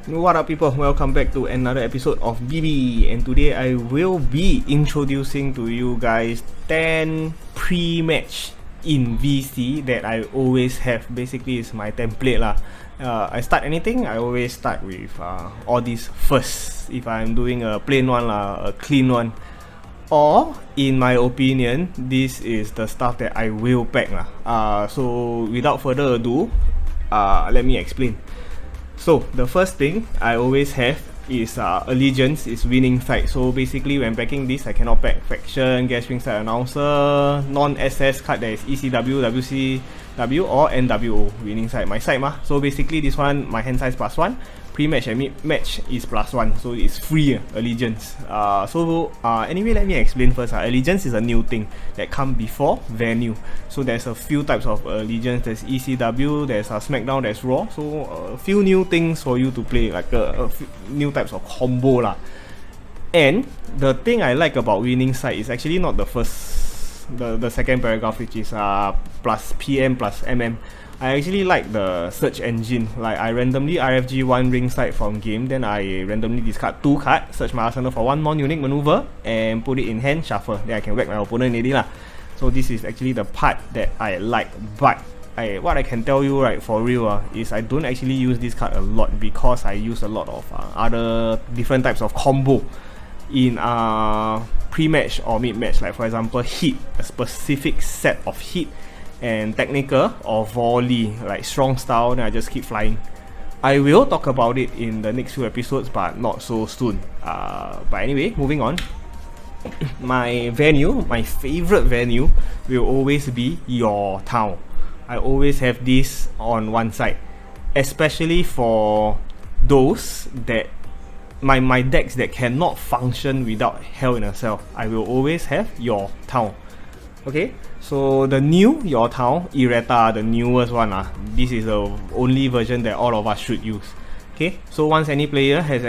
What up people, welcome back to another episode of BB, and today I will be introducing to you guys 10 pre-match in VC that I always have. Basically it's my template lah. I start anything, I always start with all these first. If I'm doing a plain one lah, a clean one, or in my opinion, this is the stuff that I will pack lah. So without further ado, let me explain. So the first thing I always have is Allegiance, is winning side. So basically when packing this, I cannot pack Faction, Guest Wing Side Announcer, non-SS card that is ECW, WCW or NWO, winning side, my side mah. So basically this one, my hand size +1, pre-match and mid-match is +1, so it's free Allegiance. Anyway, let me explain first. Allegiance is a new thing that come before Venue. So there's a few types of Allegiance. There's ECW, there's SmackDown, there's Raw. So a few new things for you to play, like a few new types of combo lah. And the thing I like about winning side is actually not the first, the second paragraph, which is plus PM plus MM. I actually like the search engine. Like I randomly RFG one ringside from game, then I randomly discard 2 cards, search my arsenal for 1 non-unique maneuver, and put it in hand, shuffle. Then I can whack my opponent already lah. So this is actually the part that I like. But what I can tell you right for real is I don't actually use this card a lot, because I use a lot of other different types of combo in pre-match or mid-match. Like for example, hit, a specific set of hit, and technical or volley, like strong style, then I just keep flying. I will talk about it in the next few episodes, but not so soon. But anyway, moving on. My venue, my favorite venue, will always be Your Town. I always have this on one side, especially for those that my decks that cannot function without Hell in a Cell. I will always have Your Town. Okay, so the new Your Town, Errata, the newest one, this is the only version that all of us should use. Okay, so once any player has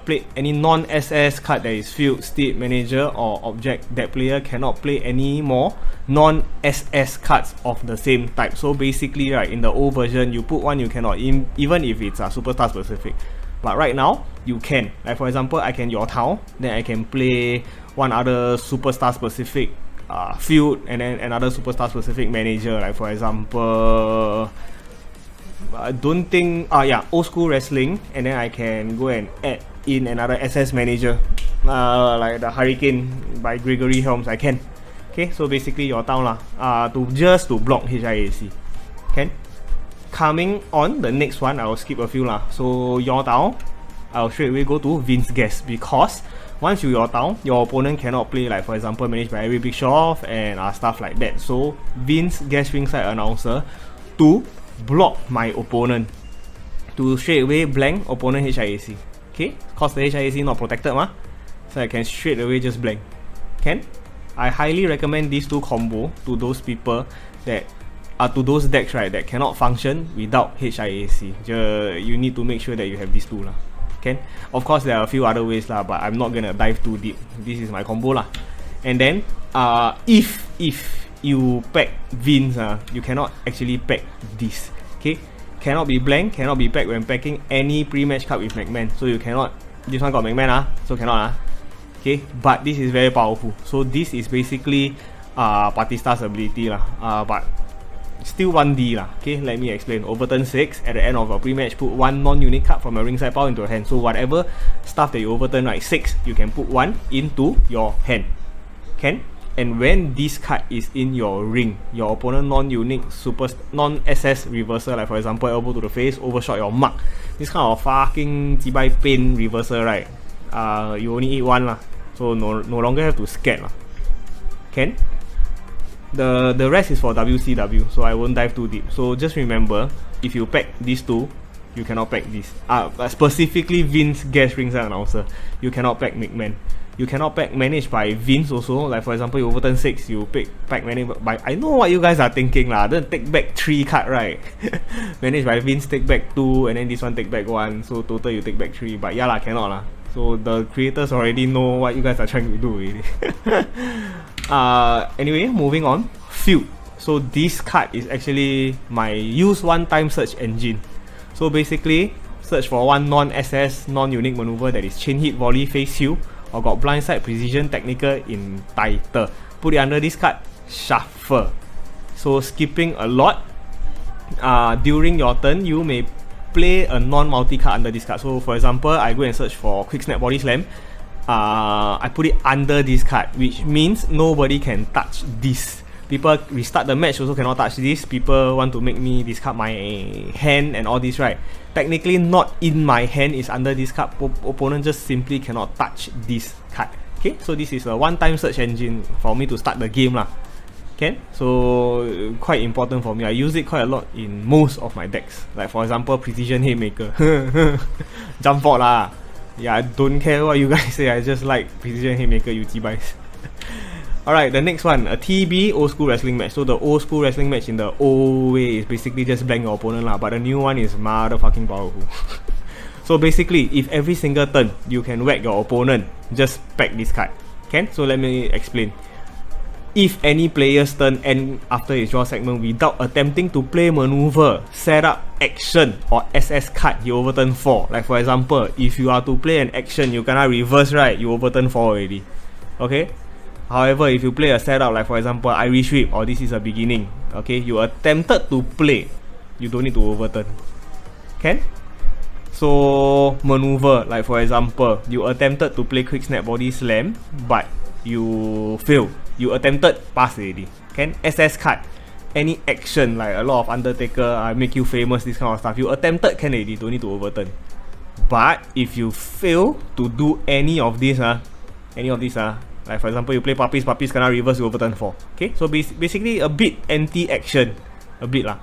played any non-SS card that is field, state, manager or object, that player cannot play any more non-SS cards of the same type. So basically, right, in the old version, you put one, you cannot, even if it's superstar specific. But right now, you can. Like for example, I can Your Town, then I can play one other superstar specific field, and then another superstar specific manager. Like for example, I don't think old school wrestling, and then I can go and add in another SS manager, like the Hurricane by Gregory Helms. I can. Okay, so basically Your Town lah, to block HIAC. Can. Coming on the next one, I will skip a few lah. So Your Town, I'll straight away go to Vince Guest, because once you Your Town, your opponent cannot play, like for example managed by Eric Bischoff and stuff like that. So Vince Guest ringside announcer to block my opponent, to straight away blank opponent HIAC. Okay, cause the HIAC not protected mah, so I can straight away just blank. Can. I highly recommend these two combo to those people that to those decks, right, that cannot function without HIAC. You need to make sure that you have these two lah. Okay? Of course there are a few other ways lah, but I'm not gonna dive too deep. This is my combo lah. And then if you pack Vince, you cannot actually pack this. Okay? Cannot be blank, cannot be packed when packing any pre-match card with McMahon. So you cannot, this one got McMahon so cannot okay, but this is very powerful. So this is basically Batista's ability lah, but still 1D lah. Okay, let me explain. Overturn 6, at the end of a pre-match, put 1 non-unique card from a ringside pile into your hand. So whatever stuff that you overturn, right, 6, you can put 1 into your hand. Can. And when this card is in your ring, your opponent non-unique non-SS reversal, like for example elbow to the face, overshot your mark, this kind of fucking jibai pain reversal, right, you only eat 1 lah. So no longer have to scared lah. Can. The rest is for WCW, so I won't dive too deep. So just remember, if you pack these two, you cannot pack this. Specifically Vince Guest ringside announcer, you cannot pack McMahon. You cannot pack managed by Vince also. Like for example, you overturn 6, you pack managed by, I know what you guys are thinking lah. Then take back 3 card, right? Managed by Vince take back 2, and then this one take back 1. So total you take back 3. But yeah lah, cannot lah. So the creators already know what you guys are trying to do already. Anyway, moving on. Field. So this card is actually my use one time search engine. So basically, search for one non-SS, non-unique maneuver that is chain hit, volley, face heal, or got blindside, precision, technical in title. Put it under this card, shuffle. So skipping a lot. During your turn, you may play a non-multi card under this card. So for example, I go and search for quick snap body slam. I put it under this card, which means nobody can touch this. People restart the match also cannot touch this. People want to make me discard my hand and all this, right? Technically not in my hand, is under this card. Opponent just simply cannot touch this card. Okay, so this is a one-time search engine for me to start the game lah. Okay, so quite important for me. I use it quite a lot in most of my decks. Like for example, Precision Haymaker. Jump forward lah. Yeah, I don't care what you guys say. I just like Precision Haymaker, you T-Bites. Alright, the next one, a TB old school wrestling match. So the old school wrestling match in the old way is basically just blank your opponent lah. But the new one is motherfucking powerful. So basically, if every single turn you can whack your opponent, just pack this card. Okay? So let me explain. If any player's turn end after his draw segment without attempting to play maneuver, setup, action, or SS card, you overturn 4. Like for example, if you are to play an action, you cannot reverse, right? You overturn 4 already. Okay? However, if you play a setup, like for example, Irish Whip, or this is a beginning, okay, you attempted to play, you don't need to overturn. Can? So, maneuver, like for example, you attempted to play quick snap body slam, but you fail. You attempted, pass already. Can? SS card, any action, like a lot of Undertaker, I make you famous, this kind of stuff, you attempted, can already, don't need to overturn. But if you fail to do any of this, like for example, you play puppies cannot reverse, you overturn 4. Okay, so basically a bit anti-action, a bit lah.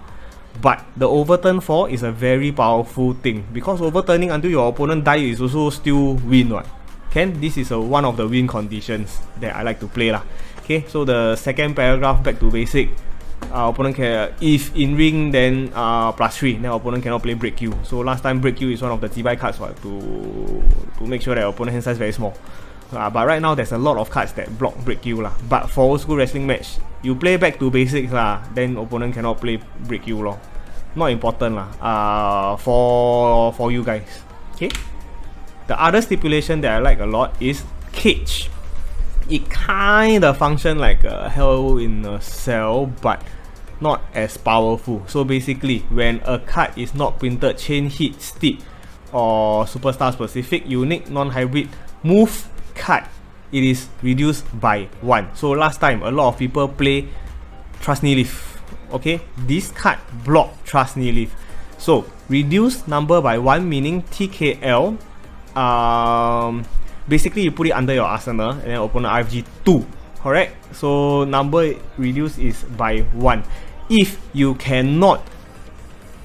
But the overturn 4 is a very powerful thing, because overturning until your opponent die is also still win one. Okay, this is one of the win conditions that I like to play lah. Okay, so the second paragraph, back to basic. Opponent can, if in ring, then +3, then opponent cannot play break you. So last time break you is one of the T-Buy cards to make sure that opponent hand size very small. But right now there's a lot of cards that block break you lah. But for old school wrestling match, you play back to basics lah, then opponent cannot play break you lor. Not important lah. For you guys. Okay. The other stipulation that I like a lot is cage. It kind of function like a Hell in a Cell, but not as powerful. So basically, when a card is not printed chain hit, steep, or superstar specific, unique, non-hybrid, move card, it is reduced by 1. So last time a lot of people play Trust Knee Leaf. Okay, this card block Trust Knee Leaf. So reduce number by 1, meaning TKL. Basically you put it under your arsenal and then opponent RFG 2. Correct? So number reduced is by 1. If you cannot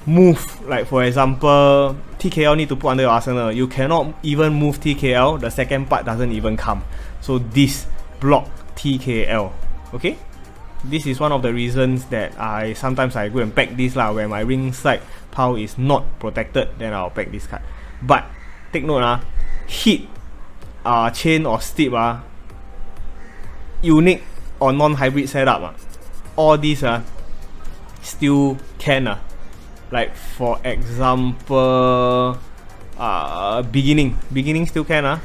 move, like for example, TKL need to put under your arsenal, you cannot even move TKL, the second part doesn't even come. So this block TKL. Okay, this is one of the reasons that sometimes I go and pack this lah. Where my ringside pile is not protected, then I'll pack this card. But take note hit, chain or steep, unique or non-hybrid setup, all these still can. Like for example, beginning still can,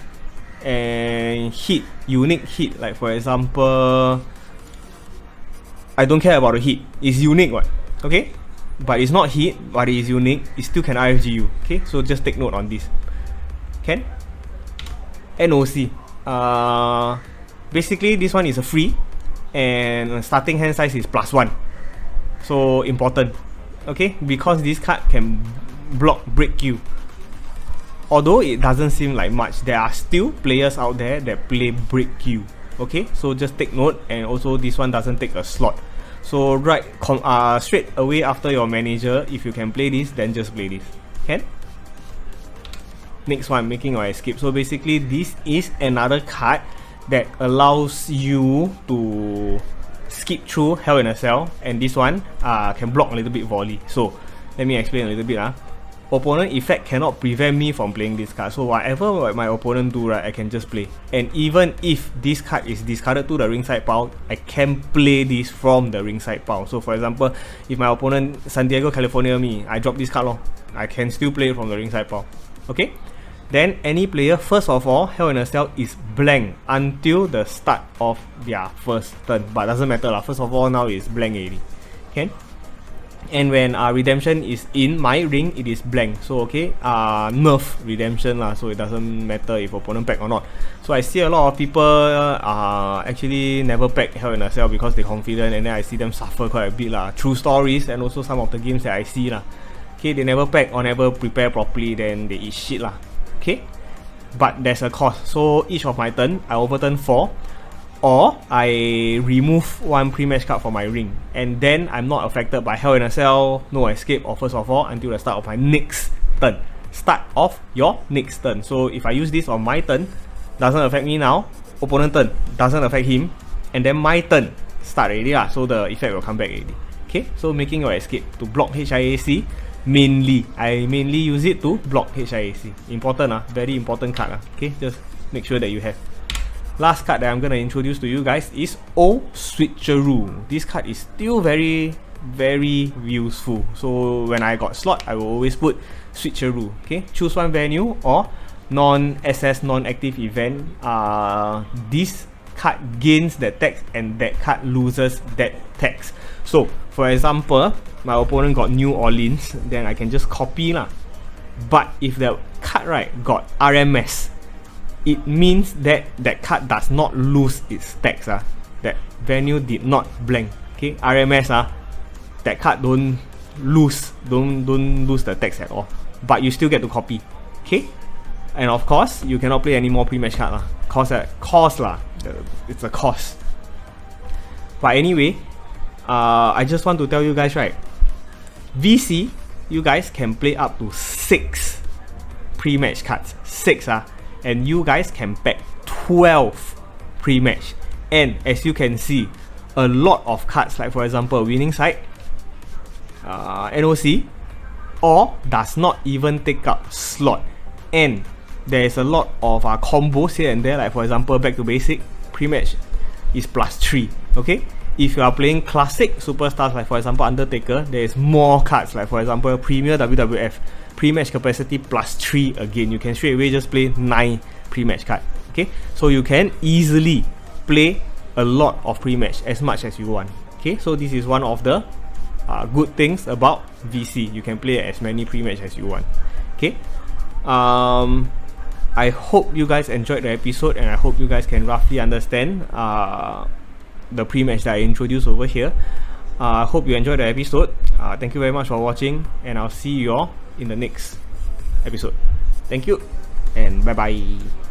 and hit, unique hit, like for example, I don't care about the hit, it's unique what, okay, but it's not hit, but it is unique, it still can IFG you. Okay, so just take note on this. Can? NOC, basically this one is a free, and starting hand size is +1, so important. Okay, because this card can block break you. Although it doesn't seem like much, there are still players out there that play break you. Okay, so just take note, and also this one doesn't take a slot. So right, straight away after your manager, if you can play this, then just play this. Okay. Next one, making your escape. So basically, this is another card that allows you to skip through Hell in a Cell, and this one can block a little bit volley. So let me explain a little bit. opponent effect cannot prevent me from playing this card. So whatever my opponent do, right, I can just play. And even if this card is discarded to the ringside pile, I can play this from the ringside pile. So for example, if my opponent Santiago California me, I drop this card, I can still play it from the ringside pile. Okay? Then any player, first of all, Hell in a Cell is blank until the start of their first turn. But doesn't matter lah. First of all, now it's blank already. Okay? And when Redemption is in my ring, it is blank. So okay, nerf Redemption lah. So it doesn't matter if opponent pack or not. So I see a lot of people actually never pack Hell in a Cell because they confident, and then I see them suffer quite a bit lah. True stories, and also some of the games that I see lah. Okay, they never pack or never prepare properly, then they eat shit lah. Okay, but there's a cost. So each of my turn, I overturn 4. Or I remove one pre-match card from my ring, and then I'm not affected by Hell in a Cell, No Escape, or First of All until the start of my next turn. Start of your next turn. So if I use this on my turn, doesn't affect me now. Opponent turn doesn't affect him, and then my turn start already lah. So the effect will come back already. Okay, so making your escape to block HIAC. Mainly, I mainly use it to block HIAC. Important very important card Okay, just make sure that you have. Last card that I'm gonna introduce to you guys is O Switcheroo. This card is still very useful. So when I got slot, I will always put Switcheroo. Okay, choose one venue or non-SS non-active event. This card gains that tax and that card loses that tax. So for example, my opponent got New Orleans, then I can just copy lah. But if the card right got RMS, it means that that card does not lose its tax. That venue did not blank. Okay, RMS that card don't lose the tax at all. But you still get to copy. Okay, and of course you cannot play any more pre-match card Cost it's a cost. But anyway, I just want to tell you guys, right, VC, you guys can play up to 6 pre-match cards. 6 and you guys can pack 12 pre-match. And as you can see, a lot of cards, like for example Winning Side, NOC, or does not even take up slot. And there is a lot of combos here and there, like for example Back to Basic pre-match is +3. Okay, if you are playing classic superstars, like for example Undertaker, there is more cards, like for example Premier WWF, pre-match capacity +3 again. You can straight away just play 9 pre-match card. Okay, so you can easily play a lot of pre-match, as much as you want. Okay, so this is one of the good things about VC. You can play as many pre-match as you want. Okay, I hope you guys enjoyed the episode, and I hope you guys can roughly understand the pre-match that I introduced over here. I hope you enjoyed the episode. Thank you very much for watching, and I'll see you all in the next episode. Thank you, and bye bye.